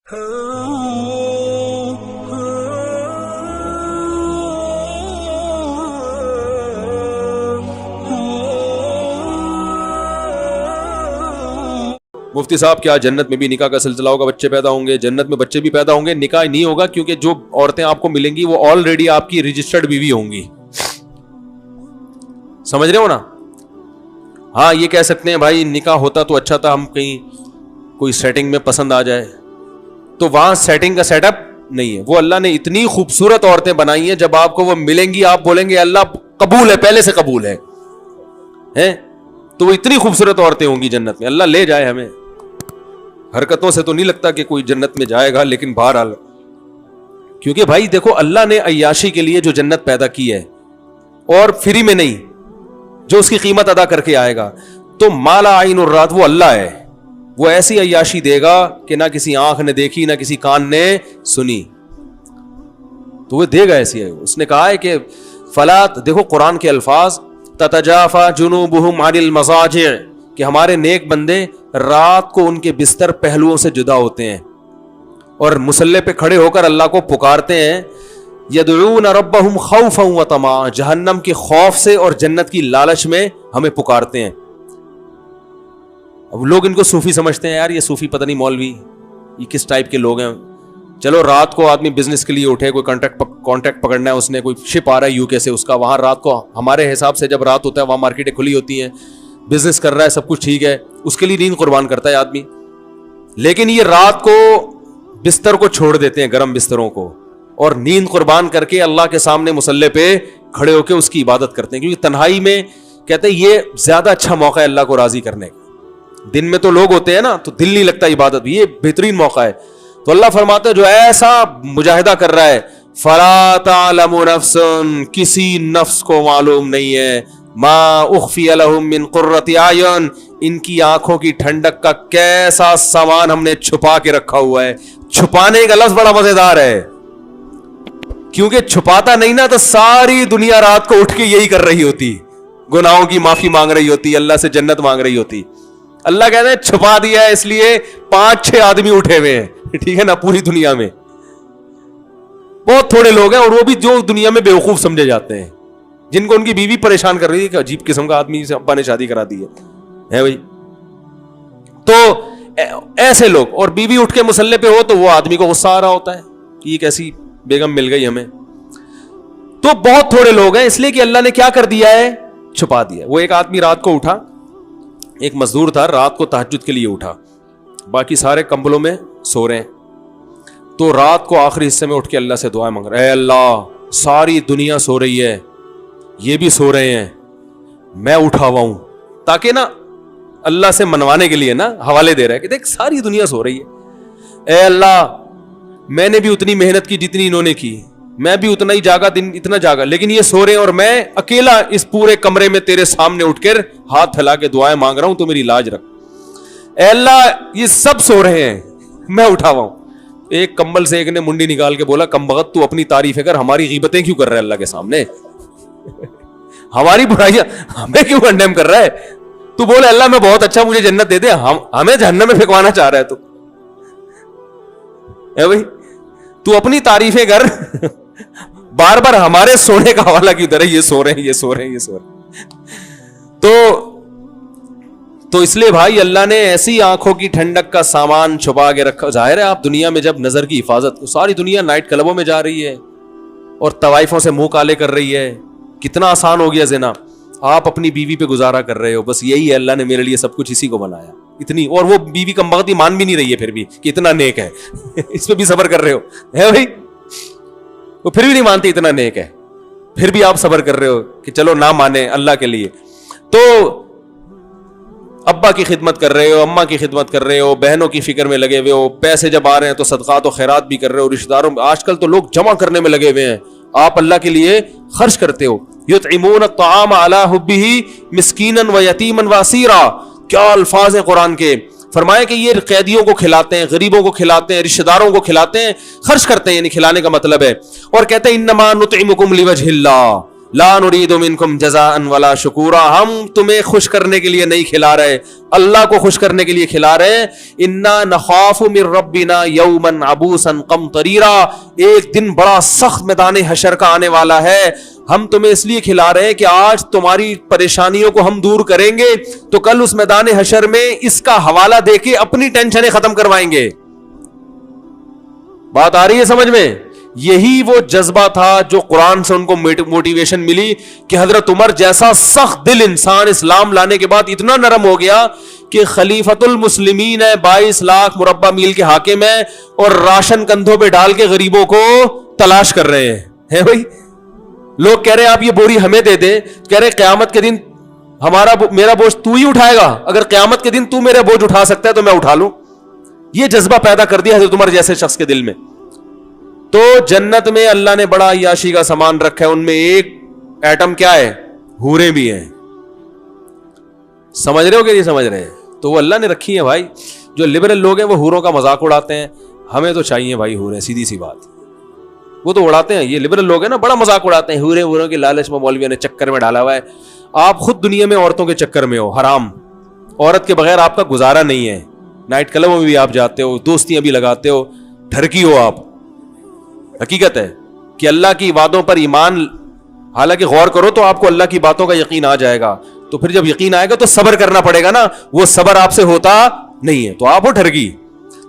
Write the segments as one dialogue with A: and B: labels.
A: مفتی صاحب کیا جنت میں بھی نکاح کا سلسلہ ہوگا, بچے پیدا ہوں گے؟ جنت میں بچے بھی پیدا ہوں گے, نکاح نہیں ہوگا, کیونکہ جو عورتیں آپ کو ملیں گی وہ آلریڈی آپ کی رجسٹرڈ بیوی ہوں گی. سمجھ رہے ہو نا؟ ہاں یہ کہہ سکتے ہیں بھائی نکاح ہوتا تو اچھا تھا, ہم کہیں کوئی سیٹنگ میں پسند آ جائے, تو وہاں سیٹنگ کا سیٹ اپ نہیں ہے. وہ اللہ نے اتنی خوبصورت عورتیں بنائی ہیں, جب آپ کو وہ ملیں گی آپ بولیں گے اللہ قبول ہے, پہلے سے قبول ہے. تو وہ اتنی خوبصورت عورتیں ہوں گی جنت میں. اللہ لے جائے ہمیں. حرکتوں سے تو نہیں لگتا کہ کوئی جنت میں جائے گا, لیکن بہرحال کیونکہ بھائی دیکھو اللہ نے عیاشی کے لیے جو جنت پیدا کی ہے, اور فری میں نہیں, جو اس کی قیمت ادا کر کے آئے گا, تو مالا عین الرات وہ اللہ ہے. وہ ایسی عیاشی دے گا کہ نہ کسی آنکھ نے دیکھی نہ کسی کان نے سنی, تو وہ دے گا ایسی ہے. اس نے کہا ہے کہ فلات, دیکھو قرآن کے الفاظ, تتجافا جنوبہم عن المضاجع, کہ ہمارے نیک بندے رات کو ان کے بستر پہلوؤں سے جدا ہوتے ہیں اور مصلی پہ کھڑے ہو کر اللہ کو پکارتے ہیں. یدعون ربہم خوفا وطمعا, جہنم کے خوف سے اور جنت کی لالچ میں ہمیں پکارتے ہیں. اب لوگ ان کو صوفی سمجھتے ہیں, یار یہ صوفی پتہ نہیں مولوی یہ کس ٹائپ کے لوگ ہیں. چلو رات کو آدمی بزنس کے لیے اٹھے, کوئی کانٹیکٹ پکڑنا ہے, اس نے کوئی شپ آ رہا ہے یو کے سے, اس کا وہاں رات کو ہمارے حساب سے جب رات ہوتا ہے وہاں مارکیٹیں کھلی ہوتی ہیں, بزنس کر رہا ہے, سب کچھ ٹھیک ہے, اس کے لیے نیند قربان کرتا ہے آدمی. لیکن یہ رات کو بستر کو چھوڑ دیتے ہیں, گرم بستروں کو, اور نیند قربان کر کے اللہ کے سامنے مصلی پہ کھڑے ہو کے اس کی عبادت کرتے ہیں, کیونکہ تنہائی میں کہتے ہیں یہ زیادہ اچھا موقع ہے اللہ کو راضی کرنے کا. دن میں تو لوگ ہوتے ہیں نا تو دل نہیں لگتا عبادت, یہ بہترین موقع ہے. تو اللہ فرماتے ہیں جو ایسا مجاہدہ کر رہا ہے, فلا تعلم نفس, کسی نفس کو معلوم نہیں ہے, ما اخفی لہم من قرۃ اعین, ان کی آنکھوں کی ٹھنڈک کا کیسا سامان ہم نے چھپا کے رکھا ہوا ہے. چھپانے کا لفظ بڑا مزیدار ہے, کیونکہ چھپاتا نہیں نا تو ساری دنیا رات کو اٹھ کے یہی کر رہی ہوتی, گناہوں کی معافی مانگ رہی ہوتی, اللہ سے جنت مانگ رہی ہوتی. اللہ کہتے ہیں چھپا دیا ہے, اس لیے 5-6 آدمی اٹھے ہوئے ہیں, ٹھیک ہے نا, پوری دنیا میں بہت تھوڑے لوگ ہیں, اور وہ بھی جو دنیا میں بیوقوف سمجھے جاتے ہیں, جن کو ان کی بیوی پریشان کر رہی ہے کہ عجیب قسم کا آدمی سے ابا نے شادی کرا دی ہے بھائی. تو ایسے لوگ, اور بیوی اٹھ کے مصلی پہ ہو تو وہ آدمی کو غصہ آ رہا ہوتا ہے کہ یہ کیسی بیگم مل گئی ہمیں. تو بہت تھوڑے لوگ ہیں, اس لیے کہ اللہ نے کیا کر دیا ہے, چھپا دیا. وہ ایک آدمی رات کو اٹھا, ایک مزدور تھا, رات کو تہجد کے لیے اٹھا, باقی سارے کمبلوں میں سو رہے ہیں, تو رات کو آخری حصے میں اٹھ کے اللہ سے دعائیں مانگ رہا ہے, اے اللہ ساری دنیا سو رہی ہے, یہ بھی سو رہے ہیں, میں اٹھا ہوا ہوں, تاکہ نا اللہ سے منوانے کے لیے نا حوالے دے رہا ہے کہ دیکھ ساری دنیا سو رہی ہے, اے اللہ میں نے بھی اتنی محنت کی جتنی انہوں نے کی, میں بھی اتنا ہی جاگا, دن اتنا جاگا, لیکن یہ سو رہے ہیں اور میں اکیلا اس پورے کمرے میں تیرے سامنے اٹھ کر ہاتھ پھیلا کے دعائیں مانگ رہا ہوں, تو میری لاج رکھ. اے اللہ یہ سب سو رہے ہیں, میں اٹھا ہوا ہوں. ایک کمبل سے ایک نے منڈی نکال کے بولا, کم بخت تو اپنی تعریفیں کر, ہماری غیبتیں کیوں کر رہا ہے اللہ کے سامنے, ہماری برائیاں ہمیں کیوں کنڈیم کر رہا ہے, تو بولے اللہ میں بہت اچھا, مجھے جنت دے دے, ہمیں جہنم میں پھینکوانا چاہ رہا ہے. تو بھائی تو اپنی تعریفیں کر, بار بار ہمارے سونے کا حوالہ کیوں دے رہا ہے, یہ سو رہے ہیں, یہ سو رہے ہیں, یہ سو رہے ہیں. تو اس لیے بھائی اللہ نے ایسی آنکھوں کی ٹھنڈک کا سامان چھپا کے رکھا. ظاہر ہے آپ دنیا میں جب نظر کی حفاظت, ساری دنیا نائٹ کلبوں میں جا رہی ہے اور طوائفوں سے منہ کالے کر رہی ہے, کتنا آسان ہو گیا زنا, آپ اپنی بیوی پہ گزارا کر رہے ہو, بس یہی ہے اللہ نے میرے لیے سب کچھ اسی کو بنایا, اتنی. اور وہ بیوی کم بخت مان بھی نہیں رہی ہے پھر بھی کہ اتنا نیک ہے, اس پہ بھی صبر کر رہے ہو ہے بھائی, وہ پھر بھی نہیں مانتی اتنا نیک ہے, پھر بھی آپ صبر کر رہے ہو کہ چلو نہ مانے اللہ کے لیے. تو ابا کی خدمت کر رہے ہو, اماں کی خدمت کر رہے ہو, بہنوں کی فکر میں لگے ہوئے ہو, پیسے جب آ رہے ہیں تو صدقات و خیرات بھی کر رہے ہو, رشتہ داروں, آج کل تو لوگ جمع کرنے میں لگے ہوئے ہیں, آپ اللہ کے لیے خرچ کرتے ہو. یطعمون الطعام علی حبہ مسکینا و یتیما و اسیرا, کیا الفاظ ہیں قرآن کے. فرمایا کہ یہ قیدیوں کو کھلاتے ہیں, غریبوں کو کھلاتے ہیں, رشتہ داروں کو کھلاتے ہیں, خرچ کرتے ہیں, یعنی کھلانے کا مطلب ہے. اور کہتے ہیں انما نطعمکم لوجہ اللہ لا نريد منکم جزاء ولا شکورا, ہم تمہیں خوش کرنے کے لیے نہیں کھلا رہے, اللہ کو خوش کرنے کے لیے کھلا رہے. انا نخاف من ربنا یوما عبوسا قمطریرا, ایک دن بڑا سخت میدان حشر کا آنے والا ہے, ہم تمہیں اس لیے کھلا رہے ہیں کہ آج تمہاری پریشانیوں کو ہم دور کریں گے تو کل اس میدان حشر میں اس کا حوالہ دے کے اپنی ٹینشنیں ختم کروائیں گے. بات آ رہی ہے سمجھ میں؟ یہی وہ جذبہ تھا جو قرآن سے ان کو موٹیویشن ملی کہ حضرت عمر جیسا سخت دل انسان اسلام لانے کے بعد اتنا نرم ہو گیا کہ خلیفۃ المسلمین ہے, 22 لاکھ مربع میل کے حاکم ہے, اور راشن کندھوں پہ ڈال کے غریبوں کو تلاش کر رہے ہیں. بھائی لوگ کہہ رہے ہیں آپ یہ بوری ہمیں دے دے, کہہ رہے قیامت کے دن میرا بوجھ تو ہی اٹھائے گا, اگر قیامت کے دن تو میرا بوجھ اٹھا سکتا ہے تو میں اٹھا لوں. یہ جذبہ پیدا کر دیا حضرت عمر جیسے شخص کے دل میں. تو جنت میں اللہ نے بڑا عیاشی کا سامان رکھا ہے, ان میں ایک ایٹم کیا ہے, حوریں بھی ہیں. سمجھ رہے ہو کہ نہیں سمجھ رہے؟ تو وہ اللہ نے رکھی ہیں بھائی. جو لبرل لوگ ہیں وہ حوروں کا مذاق اڑاتے ہیں, ہمیں تو چاہیے بھائی حوریں, سیدھی سی بات. وہ تو اڑاتے ہیں, یہ لبرل لوگ ہیں نا, بڑا مذاق اڑاتے ہیں, حوروں کے لالچ میں مولویوں نے چکر میں ڈالا ہوا ہے. آپ خود دنیا میں عورتوں کے چکر میں ہو, حرام. عورت کے بغیر آپ کا گزارا نہیں ہے. نائٹ کلبوں میں بھی آپ جاتے ہو, دوستیاں بھی لگاتے ہو, ٹھرکی ہو آپ. حقیقت ہے کہ اللہ کی وعدوں پر ایمان, حالانکہ غور کرو تو آپ کو اللہ کی باتوں کا یقین آ جائے گا, تو پھر جب یقین آئے گا تو صبر کرنا پڑے گا نا, وہ صبر آپ سے ہوتا نہیں ہے, تو آپ ہو ٹھرکی.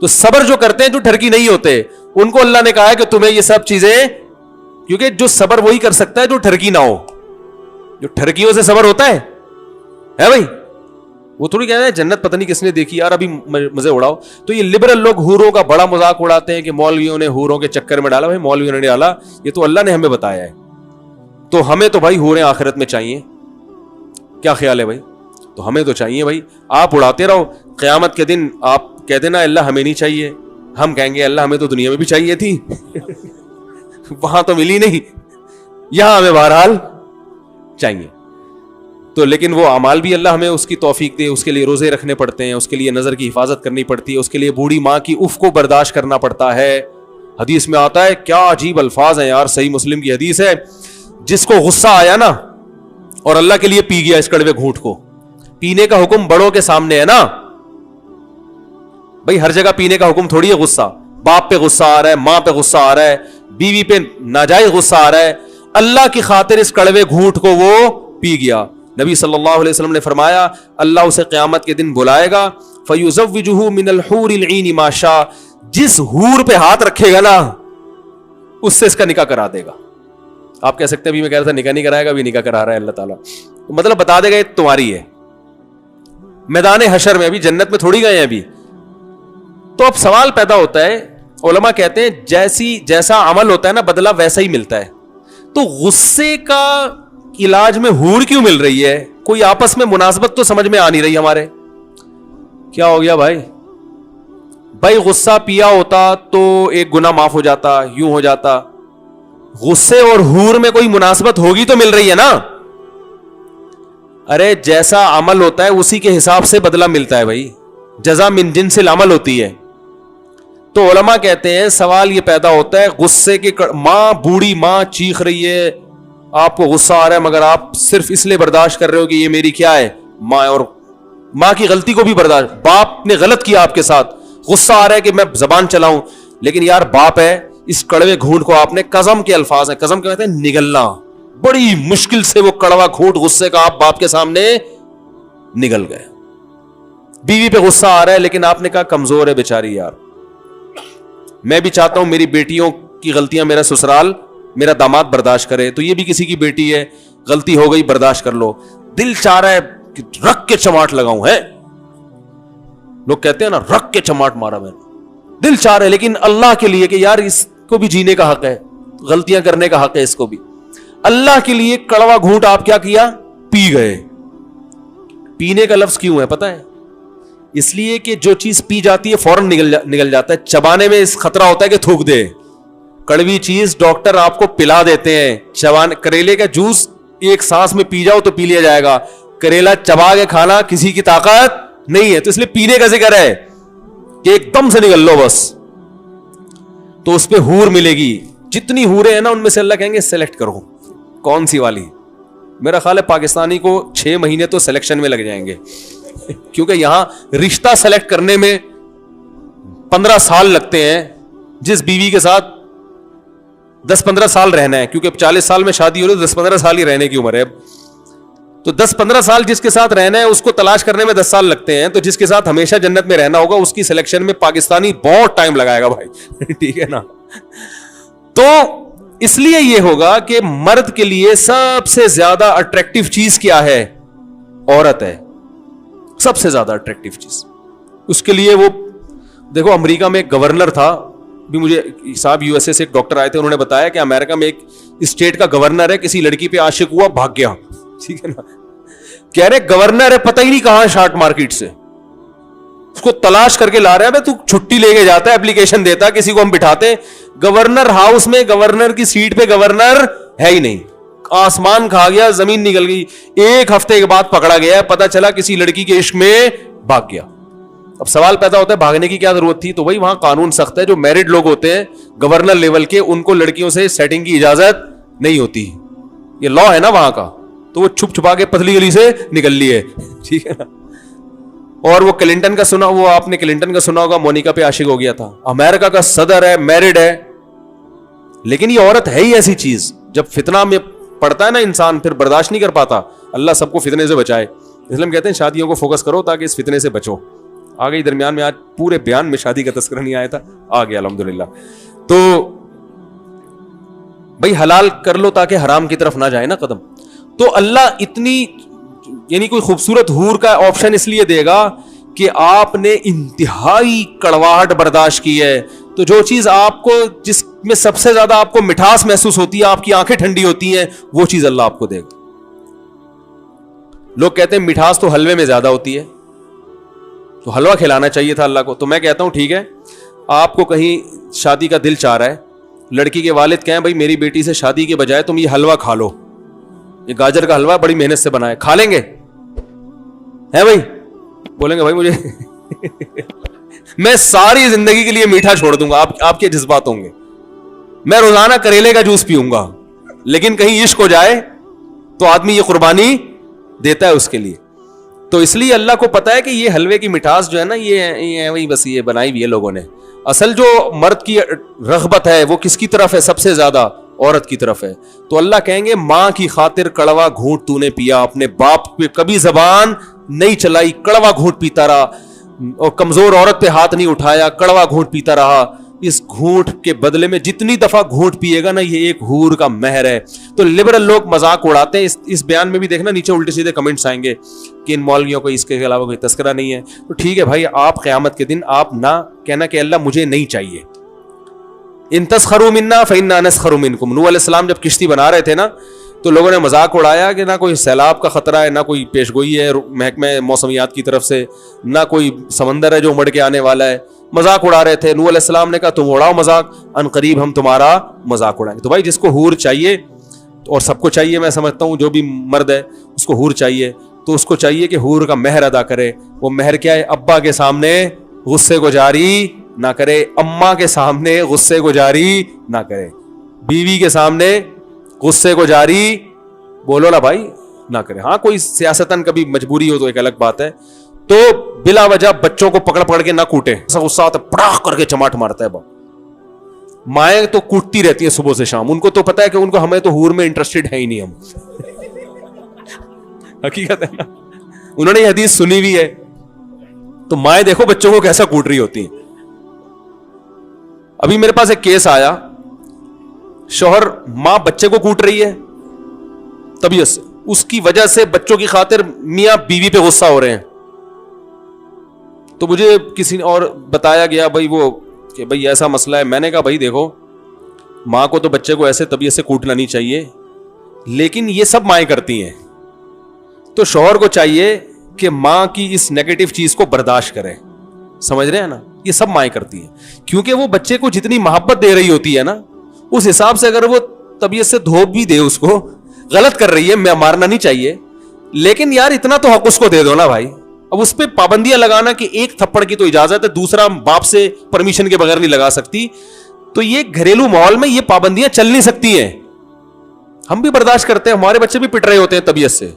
A: تو صبر جو کرتے ہیں جو ٹھرکی نہیں ہوتے, ان کو اللہ نے کہا ہے کہ تمہیں یہ سب چیزیں, کیونکہ جو صبر وہی کر سکتا ہے جو ٹھرکی نہ ہو. جو ٹھرکیوں سے صبر ہوتا ہے بھائی, وہ تھوڑی کہتے ہیں جنت پتہ نہیں کس نے دیکھی یار, ابھی مزے اڑاؤ. تو یہ لبرل لوگ حوروں کا بڑا مذاق اڑاتے ہیں کہ مولویوں نے حوروں کے چکر میں ڈالا. بھائی مولویوں نے ڈالا, یہ تو اللہ نے ہمیں بتایا ہے. تو ہمیں تو بھائی حوریں آخرت میں چاہیے. کیا خیال ہے بھائی؟ تو ہمیں تو چاہیے بھائی. آپ اڑاتے رہو, قیامت کے دن آپ کہہ دینا اللہ ہمیں نہیں چاہیے, ہم کہیں گے اللہ ہمیں تو دنیا میں بھی چاہیے تھی, وہاں تو ملی نہیں, یہاں ہمیں بہرحال چاہیے. تو لیکن وہ اعمال بھی اللہ ہمیں اس کی توفیق دے, اس کے لیے روزے رکھنے پڑتے ہیں, اس کے لیے نظر کی حفاظت کرنی پڑتی ہے, اس کے لیے بوڑھی ماں کی اف کو برداشت کرنا پڑتا ہے. حدیث میں آتا ہے, کیا عجیب الفاظ ہیں یار, صحیح مسلم کی حدیث ہے, جس کو غصہ آیا نا اور اللہ کے لیے پی گیا اس کڑوے گھونٹ کو. پینے کا حکم بڑوں کے سامنے ہے نا بھائی, ہر جگہ پینے کا حکم تھوڑی ہے غصہ. باپ پہ غصہ آ رہا ہے, ماں پہ غصہ آ رہا ہے, بیوی پہ ناجائز غصہ آ رہا ہے, اللہ کی خاطر اس کڑوے گھونٹ کو وہ پی گیا. نبی صلی اللہ علیہ وسلم نے فرمایا اللہ اسے قیامت کے دن بلائے گا, فَيُزَوِّجُهُ مِنَ الْحُورِ الْعِينِ مَا شَاءَ, جس حور پہ ہاتھ رکھے گا نا اس سے اس کا نکاح کرا دے گا. آپ کہہ سکتے ہیں ابھی میں کہہ رہا تھا نکاح نہیں کرائے گا, ابھی نکاح کرا رہا ہے اللہ تعالیٰ. مطلب بتا دے گا یہ تمہاری ہے. میدان حشر میں, ابھی جنت میں تھوڑی گئے ہیں ابھی. تو اب سوال پیدا ہوتا ہے, علماء کہتے ہیں جیسا عمل ہوتا ہے نا بدلہ ویسا ہی ملتا ہے. تو غصے کا علاج میں حور کیوں مل رہی ہے؟ کوئی آپس میں مناسبت تو سمجھ میں آ نہیں رہی ہمارے. کیا ہو گیا بھائی؟ بھائی غصہ پیا ہوتا تو ایک گناہ معاف ہو جاتا, یوں ہو جاتا. غصے اور حور میں کوئی مناسبت ہوگی تو مل رہی ہے نا. ارے جیسا عمل ہوتا ہے اسی کے حساب سے بدلہ ملتا ہے بھائی, جزا من جنس العمل ہوتی ہے. تو علماء کہتے ہیں سوال یہ پیدا ہوتا ہے, غصے کے ماں, بوڑھی ماں چیخ رہی ہے, آپ کو غصہ آ رہا ہے مگر آپ صرف اس لیے برداشت کر رہے ہو کہ یہ میری کیا ہے ماں, اور ماں کی غلطی کو بھی برداشت, باپ نے غلط کیا آپ کے ساتھ, غصہ آ رہا ہے کہ میں زبان چلاؤں, لیکن یار باپ ہے, اس کڑوے گھونٹ کو آپ نے, قسم کے الفاظ ہیں, قسم کہتے ہیں نگلنا, بڑی مشکل سے وہ کڑوا گھونٹ غصے کا آپ باپ کے سامنے نگل گئے. بیوی پہ غصہ آ رہا ہے لیکن آپ نے کہا کمزور ہے بیچاری یار, میں بھی چاہتا ہوں میری بیٹیوں کی غلطیاں میرا سسرال, میرا داماد برداشت کرے, تو یہ بھی کسی کی بیٹی ہے, غلطی ہو گئی برداشت کر لو. دل چاہ رہا ہے کہ رکھ کے چماٹ لگاؤں, ہے لوگ کہتے ہیں نا رکھ کے چماٹ مارا میں نے, دل چاہ رہا ہے, لیکن اللہ کے لیے کہ یار اس کو بھی جینے کا حق ہے, غلطیاں کرنے کا حق ہے اس کو بھی. اللہ کے لیے کڑوا گھونٹ آپ کیا کیا, پی گئے. پینے کا لفظ کیوں ہے پتہ ہے؟ اس لیے کہ جو چیز پی جاتی ہے فوراً نگل جاتا ہے, چبانے میں اس خطرہ ہوتا ہے کہ تھوک دے. کڑوی چیز ڈاکٹر آپ کو پلا دیتے ہیں, کریلے کا جوس ایک سانس میں پی جاؤ تو پی لیا جائے گا, کریلا چبا کے کھانا کسی کی طاقت نہیں ہے, تو اس لیے پینے کا ذکر ہے کہ ایک دم سے نگل لو بس. تو اس پہ حور ملے گی, جتنی حوریں ہیں نا ان میں سے اللہ کہیں گے سلیکٹ کرو کون سی والی, میرا خیال ہے پاکستانی کو 6 مہینے تو سلیکشن میں لگ جائیں گے, کیونکہ یہاں رشتہ سلیکٹ کرنے میں 15 سال لگتے ہیں. جس بیوی کے ساتھ 10-15 سال رہنا ہے, کیونکہ 40 سال میں شادی ہو رہی ہے, 10-15 سال ہی رہنے کی عمر ہے اب, تو 10-15 سال جس کے ساتھ رہنا ہے اس کو تلاش کرنے میں 10 سال لگتے ہیں. تو جس کے ساتھ ہمیشہ جنت میں رہنا ہوگا اس کی سلیکشن میں پاکستانی بہت ٹائم لگائے گا بھائی. ٹھیک ہے نا. تو اس لیے یہ ہوگا کہ مرد کے لیے سب سے زیادہ اٹریکٹیو چیز کیا ہے؟ عورت ہے. سب سے زیادہ اٹریکٹیو چیز اس کے لیے. وہ دیکھو امریکہ میں ایک گورنر تھا, بھی مجھے صاحب یو ایس اے سے ایک ڈاکٹر آئے تھے, انہوں نے بتایا کہ امریکہ میں ایک اسٹیٹ کا گورنر ہے, کسی لڑکی پہ عاشق ہوا, بھاگ گیا. ٹھیک ہے نا. کہہ رہے گورنر ہے, پتہ ہی نہیں کہاں شارٹ مارکیٹ سے, اس کو تلاش کر کے لا رہے ہیں. تو چھٹی لے کے جاتا ہے, اپلیکیشن دیتا ہے, کسی کو ہم بٹھاتے, گورنر ہاؤس میں گورنر کی سیٹ پہ گورنر ہے ہی نہیں, آسمان کھا گیا, زمین نکل گئی. 1 ہفتے کے بعد پکڑا گیا, پتا چلا کسی لڑکی کے عشق میں بھاگ گیا. اب سوال پیدا ہوتا ہے بھاگنے کی کیا ضرورت تھی؟ تو وہی وہاں قانون سخت ہے. جو میرڈ لوگ ہوتے ہیں گورنر لیول کے, ان کو لڑکیوں سے سیٹنگ کی اجازت نہیں ہوتی. یہ لا ہے نا وہاں کا. تو وہ چھپ چھپا کے پتلی گلی سے نکل لیے. ٹھیک ہے نا. اور وہ کلنٹن کا سنا, وہ آپ نے کلنٹن کا سنا ہوگا, مونیکا پہ عاشق ہو گیا تھا. امریکہ کا صدر ہے, میرڈ ہے, لیکن یہ عورت ہے ہی ایسی چیز, جب فتنہ میں پڑتا ہے نا انسان پھر برداشت نہیں کر پاتا. اللہ سب کو فتنے سے بچائے. اس لیے ہم کہتے ہیں شادیوں کو فوکس کرو تاکہ اس فتنے سے بچو. آ گئی درمیان میں, آج پورے بیان میں شادی کا تذکرہ نہیں آیا تھا, آ گیا الحمدللہ. تو بھائی حلال کر لو تاکہ حرام کی طرف نہ جائے نا قدم. تو اللہ اتنی یعنی کوئی خوبصورت حور کا آپشن اس لیے دے گا کہ آپ نے انتہائی کڑواہٹ برداشت کی ہے. تو جو چیز آپ کو, جس میں سب سے زیادہ آپ کو مٹھاس محسوس ہوتی ہے, آپ کی آنکھیں ٹھنڈی ہوتی ہیں, وہ چیز اللہ آپ کو دے گا. لوگ کہتے ہیں مٹھاس تو حلوے میں زیادہ ہوتی ہے, تو حلوہ کھلانا چاہیے تھا اللہ کو. تو میں کہتا ہوں ٹھیک ہے, آپ کو کہیں شادی کا دل چاہ رہا ہے, لڑکی کے والد کہیں بھائی میری بیٹی سے شادی کے بجائے تم یہ حلوہ کھا لو, یہ گاجر کا حلوہ بڑی محنت سے بنا ہے, کھا لیں گے ہے بھائی؟ بولیں گے بھائی مجھے میں ساری زندگی کے لیے میٹھا چھوڑ دوں گا, آپ کے جذبات ہوں گے, میں روزانہ کریلے کا جوس پیوں گا, لیکن کہیں عشق ہو جائے تو آدمی یہ قربانی دیتا ہے اس کے لیے. تو اس لیے اللہ کو پتا ہے کہ یہ حلوے کی مٹھاس جو ہے نا, یہ وہی بس یہ بنائی ہوئی ہے لوگوں نے. اصل جو مرد کی رغبت ہے وہ کس کی طرف ہے؟ سب سے زیادہ عورت کی طرف ہے. تو اللہ کہیں گے ماں کی خاطر کڑوا گھونٹ تو نے پیا, اپنے باپ پہ کبھی زبان نہیں چلائی, کڑوا گھونٹ پیتا رہا, اور کمزور عورت پہ ہاتھ نہیں اٹھایا, کڑوا گھونٹ پیتا رہا. اس گھونٹ کے بدلے میں جتنی دفعہ گھونٹ پیے گا نا, یہ ایک حور کا مہر ہے. تو لبرل لوگ مذاق اڑاتے ہیں. اس بیان میں بھی دیکھنا نیچے الٹے سیدھے کمنٹس آئیں گے کہ ان مولویوں کو اس کے علاوہ کوئی تذکرہ نہیں ہے. تو ٹھیک ہے بھائی, آپ قیامت کے دن آپ نہ کہنا کہ اللہ مجھے نہیں چاہیے. ان تسخروا منا فإنا نسخر منکم. نوح علیہ السلام جب کشتی بنا رہے تھے نا, تو لوگوں نے مذاق اڑایا کہ نہ کوئی سیلاب کا خطرہ ہے, نہ کوئی پیشگوئی ہے محکمہ موسمیات کی طرف سے, نہ کوئی سمندر ہے جو امڑ کے آنے والا ہے. مذاق اڑا رہے تھے. نوح علیہ السلام نے کہا تم اڑاؤ مذاق, ان قریب ہم تمہارا مذاق اڑائیں. تو بھائی جس کو حور چاہیے, اور سب کو چاہیے, میں سمجھتا ہوں جو بھی مرد ہے اس کو حور چاہیے, تو اس کو چاہیے کہ حور کا مہر ادا کرے. وہ مہر کیا ہے؟ ابا کے سامنے غصے کو جاری نہ کرے, اماں کے سامنے غصے کو جاری نہ کرے, بیوی کے سامنے غصے کو جاری بولو نا بھائی نہ کرے. ہاں کوئی سیاستاً کبھی مجبوری ہو تو ایک الگ بات ہے. تو بلا وجہ بچوں کو پکڑ پکڑ کے نہ کوٹے. ایسا غصہ آتا ہے پڑاخ کر کے چماٹ مارتا ہے باپ. مائیں تو کوٹتی رہتی ہیں صبح سے شام, ان کو تو پتا ہے کہ ان کو ہمیں تو حور میں انٹرسٹڈ ہے ہی نہیں ہم. حقیقت ہے نا, انہوں نے یہ حدیث سنی بھی ہے. تو مائیں دیکھو بچوں کو کیسا کوٹ رہی ہوتی ہیں. ابھی میرے پاس ایک کیس آیا, شوہر ماں بچے کو کوٹ رہی ہے طبیعت سے, اس کی وجہ سے بچوں کی خاطر میاں بیوی پہ غصہ ہو رہے ہیں. تو مجھے کسی نے اور بتایا گیا بھائی وہ کہ بھائی ایسا مسئلہ ہے. میں نے کہا بھائی دیکھو, ماں کو تو بچے کو ایسے طبیعت سے کوٹنا نہیں چاہیے, لیکن یہ سب مائیں کرتی ہیں. تو شوہر کو چاہیے کہ ماں کی اس نیگیٹو چیز کو برداشت کرے. سمجھ رہے ہیں نا, یہ سب مائیں کرتی ہیں, کیونکہ وہ بچے کو جتنی محبت دے رہی ہوتی ہے نا, اس حساب سے اگر وہ طبیعت سے دھوپ بھی دے اس کو, غلط کر رہی ہے, میں مارنا نہیں چاہیے, لیکن یار اتنا تو حق اس کو دے دو نا بھائی. اب اس پہ پابندیاں لگانا کہ ایک تھپڑ کی تو اجازت ہے, دوسرا باپ سے پرمیشن کے بغیر نہیں لگا سکتی, تو یہ گھریلو ماحول میں یہ پابندیاں چل نہیں سکتی ہیں. ہم بھی برداشت کرتے ہیں, ہمارے بچے بھی پٹ رہے ہوتے ہیں طبیعت سے,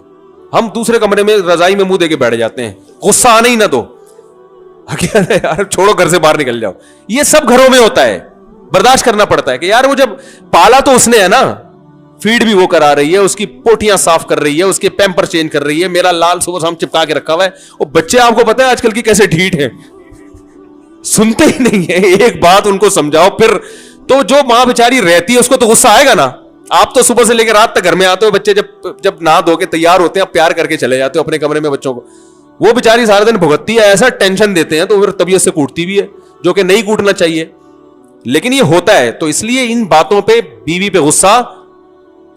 A: ہم دوسرے کمرے میں رضائی میں منہ دے کے بیٹھ جاتے ہیں, غصہ آنے ہی نہ دو, یار چھوڑو گھر سے باہر نکل جاؤ. یہ سب گھروں میں ہوتا ہے, برداشت کرنا پڑتا ہے کہ یار وہ جب پالا تو اس نے ہے نا, فیڈ بھی وہ کرا رہی ہے, اس کی پوٹیاں صاف کر رہی ہے, اس کے پیمپر چینج کر رہی ہے, میرا لال صبح شام چپکا کے رکھا ہوا ہے. وہ بچے آپ کو پتا ہے آج کل کی کیسے ڈھیٹ ہیں, سنتے ہی نہیں ہے, ایک بات ان کو سمجھاؤ پھر تو جو ماں بیچاری رہتی ہے اس کو تو غصہ آئے گا نا. آپ تو صبح سے لے کے رات تک گھر میں آتے ہو, بچے جب نہا دھو کے تیار ہوتے ہیں آپ پیار کر کے چلے جاتے ہو اپنے کمرے میں بچوں کو, وہ بیچاری سارا دن بھگتتی ہے, ایسا ٹینشن دیتے ہیں تو پھر طبیعت سے کوٹتی بھی ہے, جو کہ نہیں کوٹنا چاہیے, لیکن یہ ہوتا ہے. تو اس لیے ان باتوں پہ بیوی پہ غصہ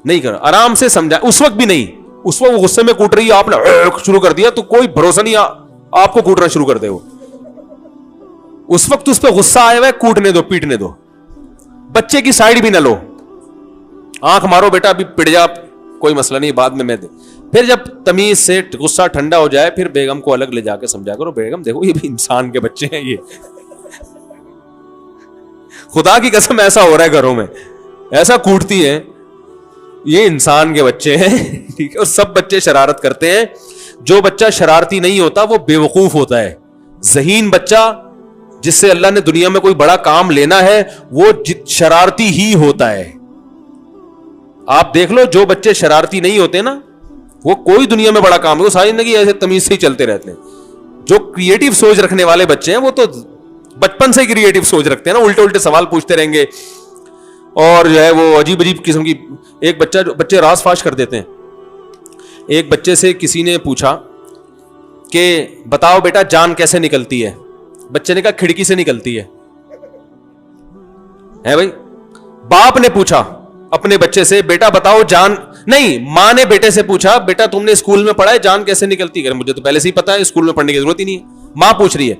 A: نہیں کرو, آرام سے سمجھا. اس وقت بھی نہیں, اس وقت وہ غصے میں کوٹ رہی ہے, آپ نے شروع کر دیا تو کوئی بھروسہ نہیں آپ کو کوٹنا شروع کر دے. وہ اس وقت اس پہ غصہ آیا ہوا ہے, کوٹنے دو, پیٹنے دو, بچے کی سائڈ بھی نہ لو, آنکھ مارو بیٹا ابھی پٹ جا, کوئی مسئلہ نہیں, بعد میں دے. پھر جب تمیز سے غصہ ٹھنڈا ہو جائے پھر بیگم کو الگ لے جا کے سمجھا کرو, بیگم دیکھو یہ بھی انسان کے بچے ہیں, یہ خدا کی قسم ایسا ہو رہا ہے گھروں میں, ایسا کوٹتی ہے, یہ انسان کے بچے ہیں, ٹھیک ہے. اور سب بچے شرارت کرتے ہیں, جو بچہ شرارتی نہیں ہوتا وہ بے وقوف ہوتا ہے. ذہین بچہ جس سے اللہ نے دنیا میں کوئی بڑا کام لینا ہے وہ شرارتی ہی ہوتا ہے. آپ دیکھ لو جو بچے شرارتی نہیں ہوتے نا وہ کوئی دنیا میں بڑا کام ہے, وہ ساری زندگی ایسے تمیز سے ہی چلتے رہتے ہیں. جو کریٹو سوچ رکھنے والے بچے ہیں وہ تو بچپن سے کریٹو سوچ رکھتے ہیں نا, الٹے الٹے سوال پوچھتے رہیں گے, اور جو ہے وہ عجیب عجیب قسم کی. ایک بچے راز فاش کر دیتے ہیں. ایک بچے سے کسی نے پوچھا کہ بتاؤ بیٹا جان کیسے نکلتی ہے, بچے نے کہا کھڑکی سے نکلتی ہے بھائی. باپ نے پوچھا اپنے بچے سے بیٹا بتاؤ جان, نہیں, ماں نے بیٹے سے پوچھا بیٹا تم نے اسکول میں پڑھا ہے جان کیسے نکلتی ہے, مجھے تو پہلے سے ہی پتا ہے اسکول میں پڑھنے کی ضرورت ہی نہیں ہے. ماں پوچھ رہی ہے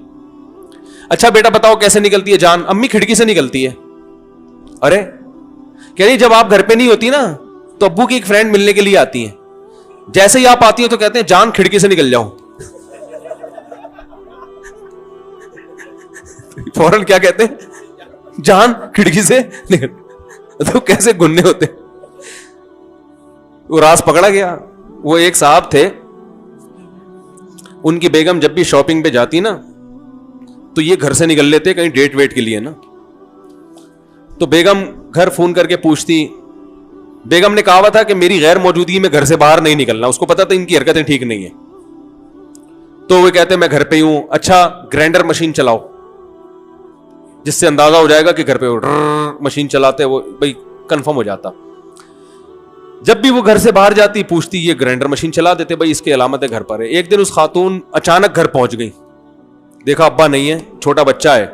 A: اچھا بیٹا بتاؤ کیسے نکلتی ہے جان, امی کھڑکی سے نکلتی ہے. ارے کہہ رہی جب آپ گھر پہ نہیں ہوتی نا تو ابو کی ایک فرینڈ ملنے کے لیے آتی ہیں, جیسے ہی آپ آتی ہیں تو کہتے ہیں جان کھڑکی سے نکل جاؤ. فوراً کیا کہتے ہیں, جان کھڑکی سے نکل. تو کیسے گننے ہوتے. وہ راز پکڑا گیا. وہ ایک صاحب تھے, ان کی بیگم جب بھی شاپنگ پہ جاتی نا تو یہ گھر سے نکل لیتے کہیں ڈیٹ ویٹ کے لیے نا, تو بیگم گھر فون کر کے پوچھتی. بیگم نے کہا ہوا تھا کہ میری غیر موجودگی میں گھر سے باہر نہیں نکلنا, اس کو پتا تھا ان کی حرکتیں ٹھیک نہیں ہیں. تو وہ کہتے میں گھر پہ ہی ہوں. اچھا گرائنڈر مشین چلاؤ, جس سے اندازہ ہو جائے گا کہ گھر پہ مشین چلاتے, وہ بھائی کنفرم ہو جاتا. جب بھی وہ گھر سے باہر جاتی پوچھتی, یہ گرائنڈر مشین چلا دیتے, بھائی اس کی علامت ہے گھر پر ہے. ایک دن اس خاتون اچانک گھر پہنچ گئی, دیکھا ابا نہیں ہے, چھوٹا بچہ ہے,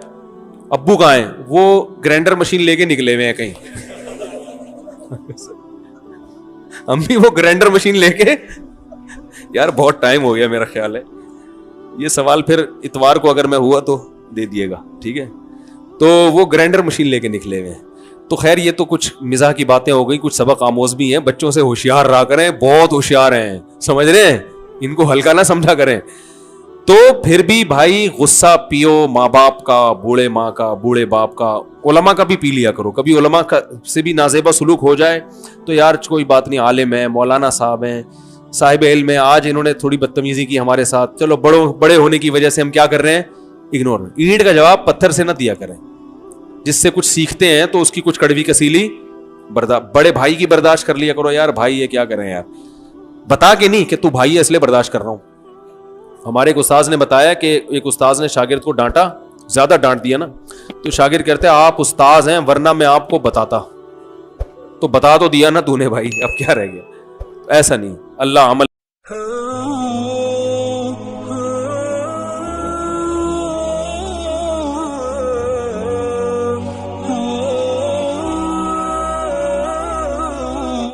A: ابو کہاں ہیں, وہ گرائنڈر مشین لے کے نکلے ہوئے ہیں کہیں. امی وہ گرائنڈر مشین لے کے, یار بہت ٹائم ہو گیا میرا خیال ہے, یہ سوال پھر اتوار کو اگر میں ہوا تو دے دیے گا, ٹھیک ہے. تو وہ گرائنڈر مشین لے کے نکلے ہوئے ہیں. تو خیر یہ تو کچھ مزاح کی باتیں ہو گئی, کچھ سبق آموز بھی ہیں. بچوں سے ہوشیار رہا کریں, بہت ہوشیار ہیں, سمجھ رہے ہیں, ان کو ہلکا نہ سمجھا کریں. تو پھر بھی بھائی غصہ پیو ماں باپ کا, بوڑھے ماں کا, بوڑھے باپ کا, علماء کا بھی پی لیا کرو. کبھی علماء سے بھی نازیبا سلوک ہو جائے تو یار کوئی بات نہیں, عالم ہے, مولانا صاحب ہیں, صاحب علم ہے, آج انہوں نے تھوڑی بدتمیزی کی ہمارے ساتھ, چلو بڑے ہونے کی وجہ سے ہم کیا کر رہے ہیں, اگنور. اینٹ کا جواب پتھر سے نہ دیا کریں. جس سے کچھ سیکھتے ہیں تو اس کی کچھ کڑوی کسیلی بڑے بھائی کی برداشت کر لیا کرو. یار بھائی یہ کیا کریں یار, بتا کے نہیں کہ تو بھائی ہے اس لیے برداشت کر رہا ہوں. ہمارے ایک استاذ نے بتایا کہ ایک استاذ نے شاگرد کو ڈانٹا, زیادہ ڈانٹ دیا نا, تو شاگرد کہتے ہیں آپ استاذ ہیں ورنہ میں آپ کو بتاتا. تو بتا تو دیا نا تو نے بھائی, اب کیا رہ گیا. ایسا نہیں, اللہ عمل